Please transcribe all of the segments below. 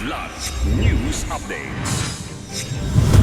Kidlat News Updates.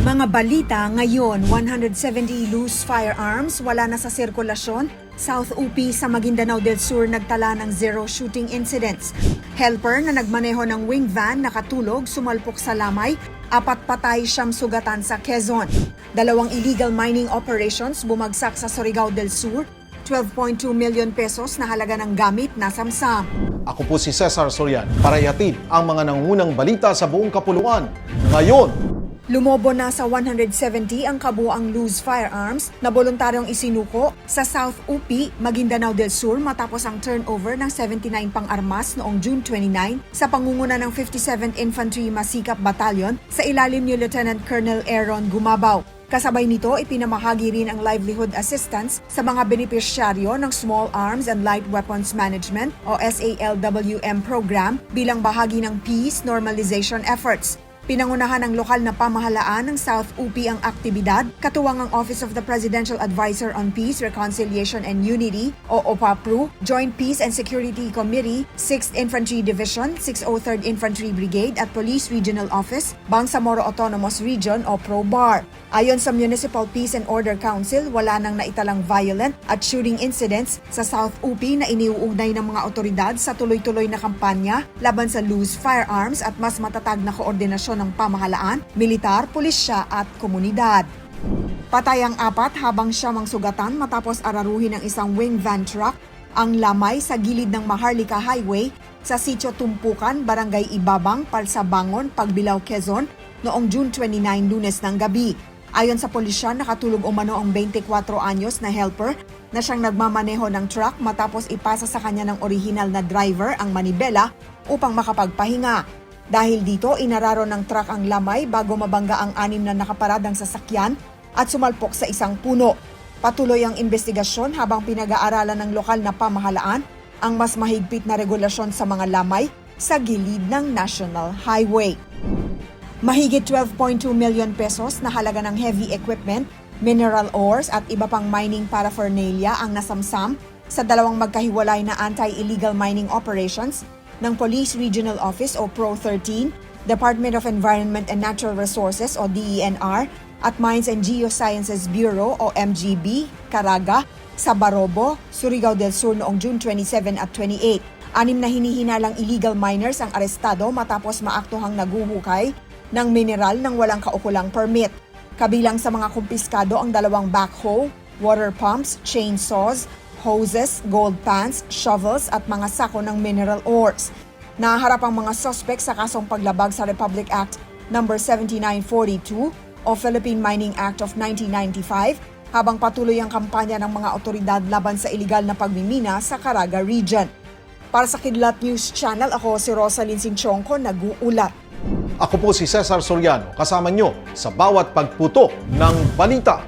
Mga balita ngayon, 170 loose firearms wala na sa sirkulasyon. South UP sa Maguindanao del Sur nagtala ng 0 shooting incidents. Helper na nagmaneho ng wing van nakatulog sumalpok sa lamay. 4 patay, 9 sugatan sa Quezon. 2 illegal mining operations bumagsak sa Surigao del Sur. 12.2 million pesos na halaga ng gamit na samsam. Ako po si Cesar Sorian para ihatid ang mga nangungunang balita sa buong kapuluan. Ngayon, Lumobo na sa 170 ang kabuuang loose firearms na voluntaryong isinuko sa South UP, Maguindanao del Sur matapos ang turnover ng 79 pang-armas noong June 29 sa pangunguna ng 57th Infantry Masikap Battalion sa ilalim ni Lieutenant Colonel Aaron Gumabaw. Kasabay nito, ipinamahagi rin ang livelihood assistance sa mga benepisyaryo ng Small Arms and Light Weapons Management o SALWM program bilang bahagi ng peace normalization efforts. Pinangunahan ng lokal na pamahalaan ng South UP ang aktibidad, katuwang ang Office of the Presidential Advisor on Peace, Reconciliation and Unity o OPAPRU, Joint Peace and Security Committee, 6th Infantry Division, 603rd Infantry Brigade at Police Regional Office, Bangsamoro Autonomous Region o PROBAR. Ayon sa Municipal Peace and Order Council, wala nang naitalang violent at shooting incidents sa South UP na iniuugnay ng mga otoridad sa tuloy-tuloy na kampanya laban sa loose firearms at mas matatag na koordinasyon ng pamahalaan, militar, pulisya at komunidad. Patay ang 4 habang 9 sugatan matapos araruhin ng isang wing van truck ang lamay sa gilid ng Maharlika Highway sa Sitio Tumpukan, Barangay Ibabang, Palsabangon, Pagbilao, Quezon noong June 29, Lunes ng gabi. Ayon sa pulisya, nakatulog umano ang 24 anyos na helper na siyang nagmamaneho ng truck matapos ipasa sa kanya ng orihinal na driver ang manibela upang makapagpahinga. Dahil dito, inararo ng truck ang lamay bago mabangga ang 6 na nakaparadang sasakyan at sumalpok sa isang puno. Patuloy ang investigasyon habang pinag-aaralan ng lokal na pamahalaan ang mas mahigpit na regulasyon sa mga lamay sa gilid ng National Highway. Mahigit 12.2 million pesos na halaga ng heavy equipment, mineral ores at iba pang mining paraphernalia ang nasamsam sa 2 magkahiwalay na anti-illegal mining operations ng Police Regional Office o PRO-13, Department of Environment and Natural Resources o DENR at Mines and Geosciences Bureau o MGB, Caraga, sa Barobo, Surigao del Sur noong June 27 at 28. 6 na hinihinalang illegal miners ang arestado matapos maaktuhang naguhukay ng mineral ng walang kaukulang permit. Kabilang sa mga kumpiskado ang 2 backhoe, water pumps, chainsaws, hoses, gold pans, shovels at mga sako ng mineral ores. Naharap ang mga suspect sa kasong paglabag sa Republic Act No. 7942 o Philippine Mining Act of 1995 habang patuloy ang kampanya ng mga otoridad laban sa iligal na pagmimina sa Caraga Region. Para sa Kidlat News Channel, ako si Rosalyn Sinchonco, nag-uulat. ako po si Cesar Soriano kasama nyo sa bawat pagputo ng balita.